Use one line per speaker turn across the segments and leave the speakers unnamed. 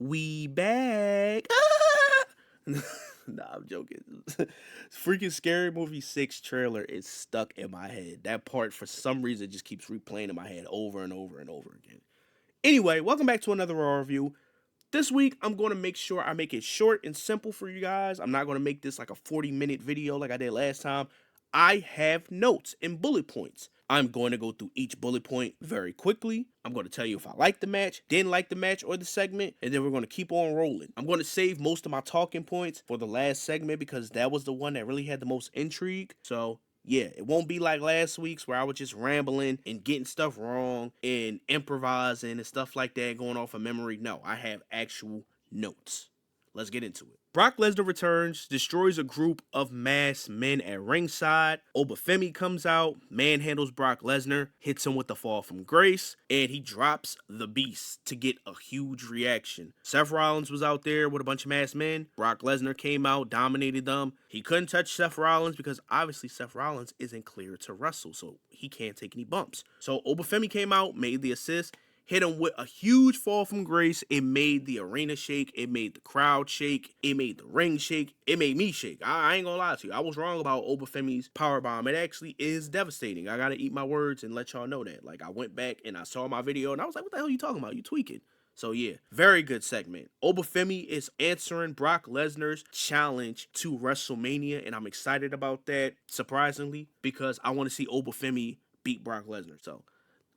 We back. Nah, I'm joking. Freaking Scary Movie 6 trailer is stuck in my head. That part, for some reason, just keeps replaying in my head over and over and over again. Anyway, welcome back to another Raw review. This week, I'm going to make sure I make it short and simple for you guys. I'm not going to make this like a 40-minute video like I did last time. I have notes and bullet points. I'm going to go through each bullet point very quickly. I'm going to tell you if I like the match, didn't like the match or the segment, and then we're going to keep on rolling. I'm going to save most of my talking points for the last segment because that was the one that really had the most intrigue. So yeah, it won't be like last week's where I was just rambling and getting stuff wrong and improvising and stuff like that, going off of memory. No, I have actual notes. Let's get into it. Brock Lesnar returns, destroys a group of masked men at ringside. Obafemi comes out, manhandles Brock Lesnar, hits him with the fall from grace, and he drops the beast to get a huge reaction. Seth Rollins was out there with a bunch of masked men. Brock Lesnar came out, dominated them. He couldn't touch Seth Rollins because obviously Seth Rollins isn't cleared to wrestle, so he can't take any bumps. So Obafemi came out, made the assist, hit him with a huge fall from grace. It made the arena shake. It made the crowd shake. It made the ring shake. It made me shake. I ain't gonna lie to you. I was wrong about Obafemi's powerbomb. It actually is devastating. I gotta eat my words and let y'all know that. Like, I went back and I saw my video and I was like, what the hell are you talking about? You tweaking. So yeah, very good segment. Obafemi is answering Brock Lesnar's challenge to WrestleMania, and I'm excited about that, surprisingly, because I want to see Obafemi beat Brock Lesnar. So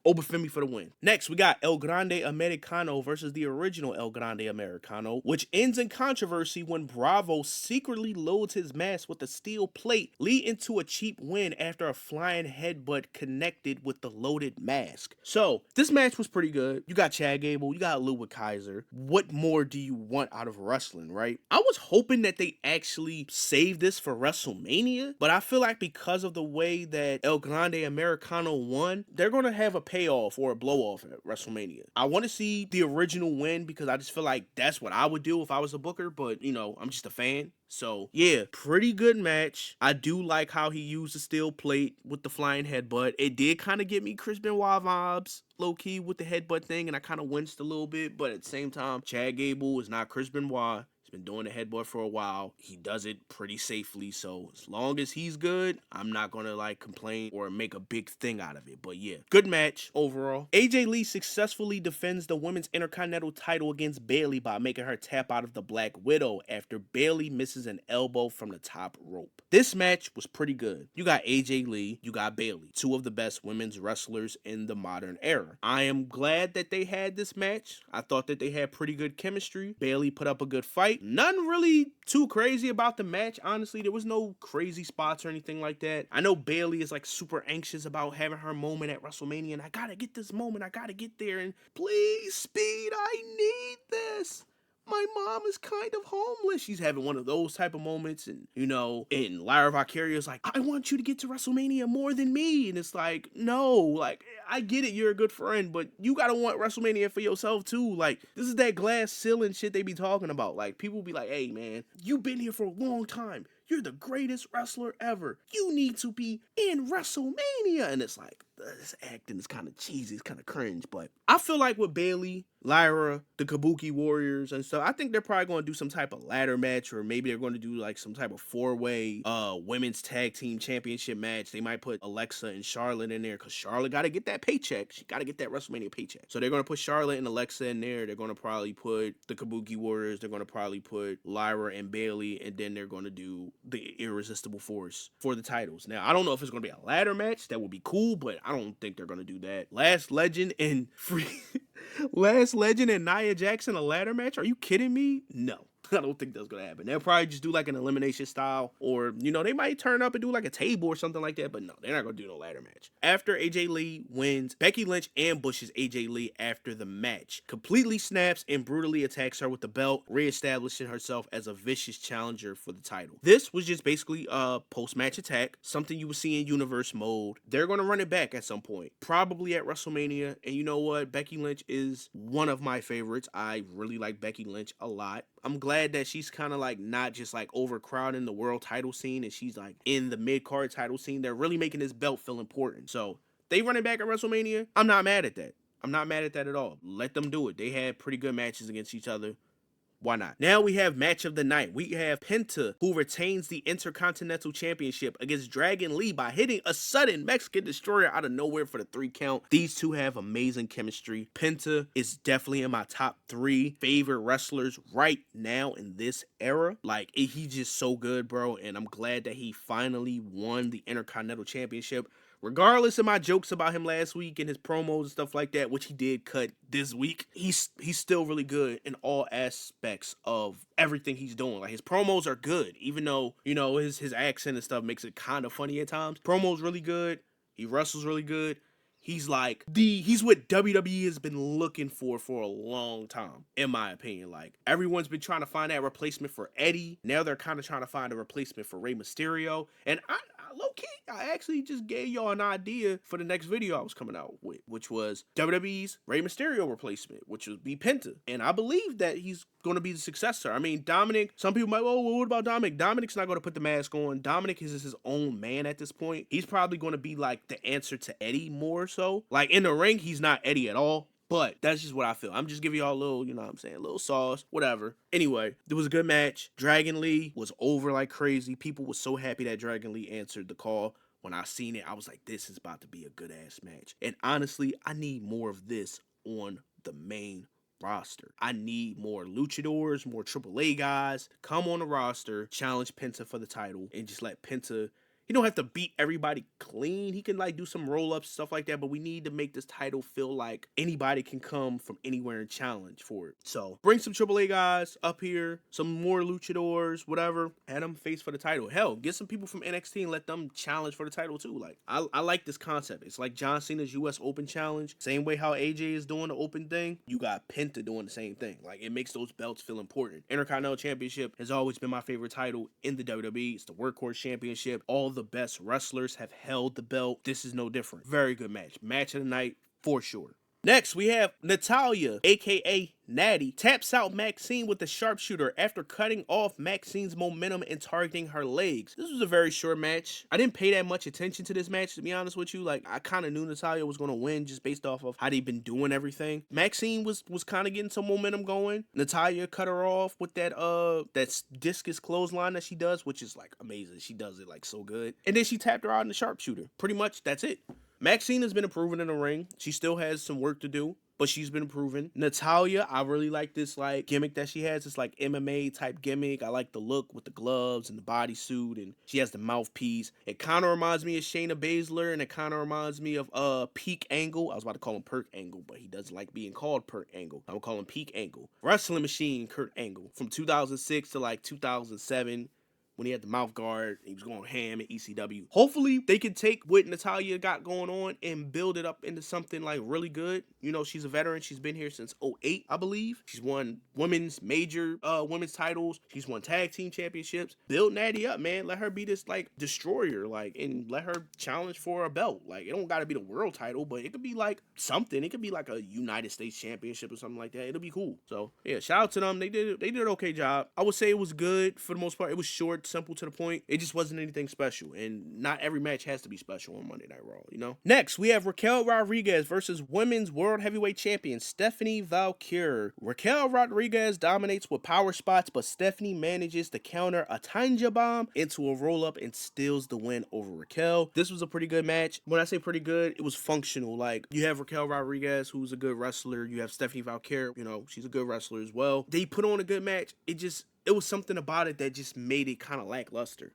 Obafemi for the win. Next, we got El Grande Americano versus the original El Grande Americano, which ends in controversy when Bravo secretly loads his mask with a steel plate, leading to a cheap win after a flying headbutt connected with the loaded mask. So, this match was pretty good. You got Chad Gable, you got Ludwig Kaiser. What more do you want out of wrestling, right? I was hoping that they actually saved this for WrestleMania, but I feel like because of the way that El Grande Americano won, they're going to have a payoff or a blow off at WrestleMania. I want to see the original win because I just feel like that's what I would do if I was a booker, but you know, I'm just a fan. So yeah, pretty good match. I do like how he used the steel plate with the flying headbutt. It did kind of get me Chris Benoit vibes, low key, with the headbutt thing, and I kind of winced a little bit, but at the same time, Chad Gable is not Chris Benoit. Been doing the headbutt for a while. He does it pretty safely, so as long as he's good, I'm not gonna like complain or make a big thing out of it. But yeah, good match overall. AJ Lee successfully defends the women's Intercontinental title against Bayley by making her tap out of the Black Widow after Bayley misses an elbow from the top rope. This match was pretty good. You got AJ Lee, you got Bayley, two of the best women's wrestlers in the modern era. I am glad that they had this match. I thought that they had pretty good chemistry. Bayley put up a good fight. Nothing really too crazy about the match, honestly. There was no crazy spots or anything like that. I know Bayley is like super anxious about having her moment at WrestleMania, and I gotta get this moment, I gotta get there, and please, Speed, I need this. My mom is kind of homeless. She's having one of those type of moments, and you know, and Lyra Valkyria's like, I want you to get to WrestleMania more than me, and it's like, no, like, I get it, you're a good friend, but you gotta want WrestleMania for yourself too. Like, this is that glass ceiling shit they be talking about. Like, people be like, hey man, you've been here for a long time. You're the greatest wrestler ever. You need to be in WrestleMania. And it's like, this acting is kind of cheesy. It's kind of cringe. But I feel like with Bayley, Lyra, the Kabuki Warriors and stuff, I think they're probably going to do some type of ladder match, or maybe they're going to do like some type of 4-way women's tag team championship match. They might put Alexa and Charlotte in there because Charlotte got to get that paycheck. She got to get that WrestleMania paycheck. So they're going to put Charlotte and Alexa in there. They're going to probably put the Kabuki Warriors. They're going to probably put Lyra and Bayley, and then they're going to do the Irresistible Force for the titles. Now, I don't know if it's going to be a ladder match. That would be cool, but I don't think they're going to do that. Last Legend and Nia Jackson, a ladder match? Are you kidding me? No. I don't think that's gonna happen. They'll probably just do like an elimination style, or you know, they might turn up and do like a table or something like that, but no, they're not gonna do no ladder match. After AJ Lee wins, Becky Lynch ambushes AJ Lee after the match, completely snaps and brutally attacks her with the belt, reestablishing herself as a vicious challenger for the title. This was just basically a post-match attack, something you would see in Universe mode. They're gonna run it back at some point, probably at WrestleMania, and you know what? Becky Lynch is one of my favorites. I really like Becky Lynch a lot. I'm glad that she's kind of like not just like overcrowding the world title scene, and she's like in the mid-card title scene. They're really making this belt feel important. So they running back at WrestleMania. I'm not mad at that. I'm not mad at that at all. Let them do it. They had pretty good matches against each other. Why not? Now we have match of the night. We have Penta, who retains the Intercontinental Championship against Dragon Lee by hitting a sudden Mexican Destroyer out of nowhere for the 3 count. These two have amazing chemistry. Penta is definitely in my top 3 favorite wrestlers right now in this era. Like, he's just so good, bro, and I'm glad that he finally won the Intercontinental Championship. Regardless of my jokes about him last week and his promos and stuff like that, which he did cut this week, he's still really good in all aspects of everything he's doing. Like, his promos are good, even though, you know, his accent and stuff makes it kind of funny at times. Promos really good. He wrestles really good. He's like he's what WWE has been looking for a long time, in my opinion. Like, everyone's been trying to find that replacement for Eddie. Now they're kind of trying to find a replacement for Rey Mysterio. And I low-key, I actually just gave y'all an idea for the next video I was coming out with, which was WWE's Rey Mysterio replacement, which would be Penta. And I believe that he's going to be the successor. I mean, Dominic, some people might, oh, well, what about Dominic? Dominic's not going to put the mask on. Dominic is his own man at this point. He's probably going to be like the answer to Eddie more so. Like, in the ring, he's not Eddie at all. But that's just what I feel. I'm just giving y'all a little, you know what I'm saying, a little sauce, whatever. Anyway, it was a good match. Dragon Lee was over like crazy. People were so happy that Dragon Lee answered the call. When I seen it, I was like, this is about to be a good-ass match. And honestly, I need more of this on the main roster. I need more luchadors, more AAA guys to come on the roster, challenge Penta for the title, and just let Penta... He don't have to beat everybody clean. He can like do some roll-ups, stuff like that, but we need to make this title feel like anybody can come from anywhere and challenge for it. So bring some AAA guys up here, some more luchadors, whatever, and them face for the title. Hell, get some people from NXT and let them challenge for the title too. Like, I like this concept. It's like John Cena's US Open Challenge. Same way how AJ is doing the open thing, you got Penta doing the same thing. Like, it makes those belts feel important. Intercontinental Championship has always been my favorite title in the WWE. It's the workhorse championship. All the best wrestlers have held the belt. This is no different. Very good match. Match of the night for sure. Next, we have Natalya, aka Natty, taps out Maxine with the sharpshooter after cutting off Maxine's momentum and targeting her legs. This was a very short match. I didn't pay that much attention to this match, to be honest with you. Like, I kind of knew Natalya was going to win just based off of how they've been doing everything. Maxine was kind of getting some momentum going. Natalya cut her off with that discus clothesline that she does, which is like amazing. She does it like so good. And then she tapped her out in the sharpshooter. Pretty much that's it. Maxine has been improving in the ring. She still has some work to do, but she's been improving. Natalya, I really like this like gimmick that she has. It's like MMA type gimmick. I like the look with the gloves and the bodysuit, and she has the mouthpiece. It kind of reminds me of Shayna Baszler, and it kind of reminds me of Peak Angle. I was about to call him Perk Angle, but he doesn't like being called Perk Angle. I'm gonna call him Peak Angle. Wrestling Machine Kurt Angle from 2006 to like 2007. When he had the mouth guard, he was going ham at ECW. Hopefully, they can take what Natalya got going on and build it up into something like really good. You know, she's a veteran. She's been here since 2008, I believe. She's won women's major women's titles. She's won tag team championships. Build Natty up, man. Let her be this like destroyer, like, and let her challenge for a belt. Like, it don't gotta be the world title, but it could be like something. It could be like a United States championship or something like that. It'll be cool. So yeah, shout out to them. They did an okay job. I would say it was good for the most part. It was short, simple, to the point. It just wasn't anything special, and not every match has to be special on Monday Night Raw, you know? Next, we have Raquel Rodriguez versus Women's World Heavyweight Champion Stephanie Valkyrie. Raquel Rodriguez dominates with power spots, but Stephanie manages to counter a Tanja Bomb into a roll-up and steals the win over Raquel. This was a pretty good match. When I say pretty good, it was functional. Like, you have Raquel Rodriguez, who's a good wrestler. You have Stephanie Valkyrie, you know, she's a good wrestler as well. They put on a good match. It was something about it that just made it kind of lackluster.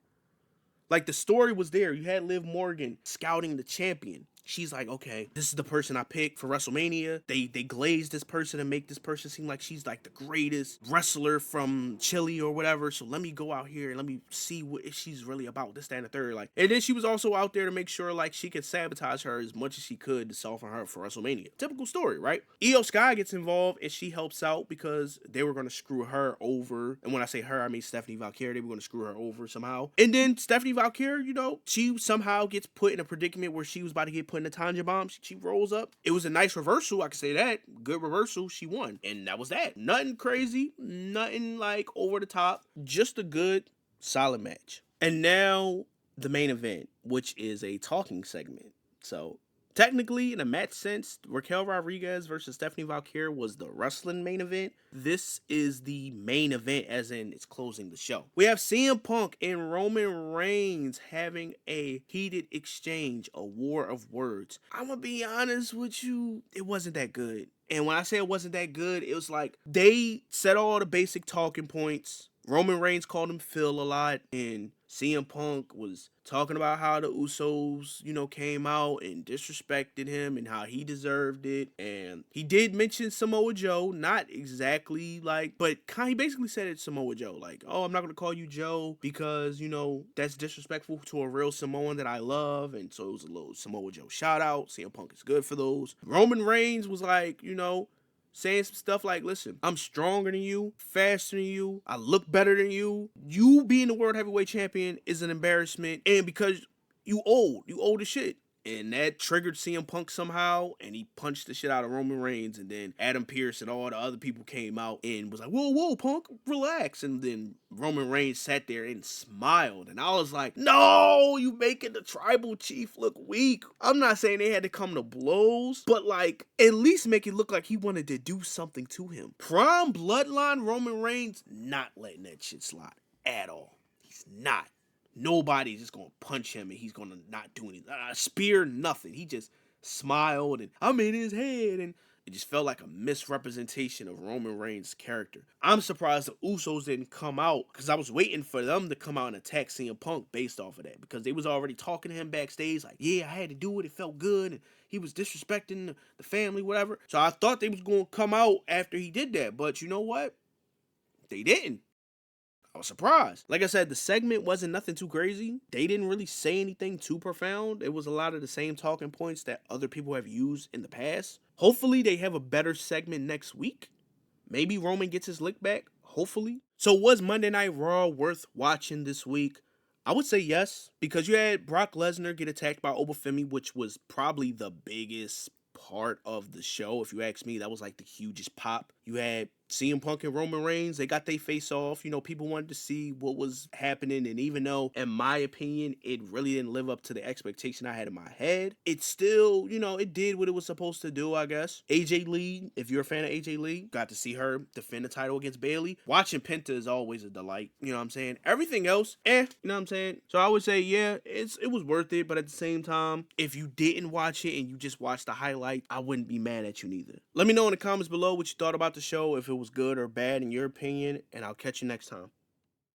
Like, the story was there. You had Liv Morgan scouting the champion. She's like, okay, this is the person I picked for WrestleMania. They glaze this person and make this person seem like she's like the greatest wrestler from Chile or whatever. So let me go out here and let me see what if she's really about, this, that, and the third. Like, and then she was also out there to make sure like she could sabotage her as much as she could to soften her for WrestleMania. Typical story, right? Io Sky gets involved and she helps out because they were going to screw her over. And when I say her, I mean Stephanie Valkyrie. They were going to screw her over somehow. And then Stephanie Valkyrie, you know, she somehow gets put in a predicament where she was about to get put in the Tanja Bomb. She rolls up. It was a nice reversal. I can say that. Good reversal. She won. And that was that. Nothing crazy. Nothing like over the top. Just a good, solid match. And now the main event, which is a talking segment. So Technically, in a match sense, Raquel Rodriguez versus Stephanie Valkyrie was the wrestling main event. This is the main event, as in it's closing the show. We have CM Punk and Roman Reigns having a heated exchange, a war of words. I'm gonna be honest with you, it wasn't that good. And when I say it wasn't that good, it was like they said all the basic talking points. Roman Reigns called him Phil a lot, and CM Punk was talking about how the Usos, came out and disrespected him and how he deserved it. And he did mention Samoa Joe, not exactly but he basically said it's Samoa Joe. Like, oh, I'm not going to call you Joe because, that's disrespectful to a real Samoan that I love. And so it was a little Samoa Joe shout out. CM Punk is good for those. Roman Reigns was like, saying some stuff like, listen, I'm stronger than you, faster than you, I look better than you. You being the world heavyweight champion is an embarrassment. And because you old as shit. And that triggered CM Punk somehow, and he punched the shit out of Roman Reigns, and then Adam Pearce and all the other people came out and was like, whoa, Punk, relax. And then Roman Reigns sat there and smiled, and I was like, no, you making the tribal chief look weak. I'm not saying they had to come to blows, but at least make it look like he wanted to do something to him. Prime bloodline Roman Reigns, not letting that shit slide at all. He's not. Nobody's just gonna punch him and he's gonna not do anything. Spear, nothing. He just smiled and I'm in his head, and it just felt like a misrepresentation of Roman Reigns' character. I'm surprised the Usos didn't come out, because I was waiting for them to come out and attack CM Punk based off of that, because they was already talking to him backstage like, yeah, I had to do it, it felt good, and he was disrespecting the family, whatever. So I thought they was gonna come out after he did that, but you know what? They didn't. I was surprised. Like I said, the segment wasn't nothing too crazy. They didn't really say anything too profound. It was a lot of the same talking points that other people have used in the past. Hopefully they have a better segment next week. Maybe Roman gets his lick back. Hopefully. So was Monday Night Raw worth watching this week? I would say yes, because you had Brock Lesnar get attacked by Obafemi, which was probably the biggest part of the show. If you ask me, that was like the hugest pop. You had CM Punk and Roman Reigns, they got their face off. People wanted to see what was happening. And even though, in my opinion, it really didn't live up to the expectation I had in my head, it still, it did what it was supposed to do, I guess. AJ Lee, if you're a fan of AJ Lee, got to see her defend the title against Bayley. Watching Penta is always a delight. You know what I'm saying? Everything else, you know what I'm saying? So I would say, yeah, it was worth it. But at the same time, if you didn't watch it and you just watched the highlight, I wouldn't be mad at you neither. Let me know in the comments below what you thought about the show, if it was good or bad in your opinion, and I'll catch you next time.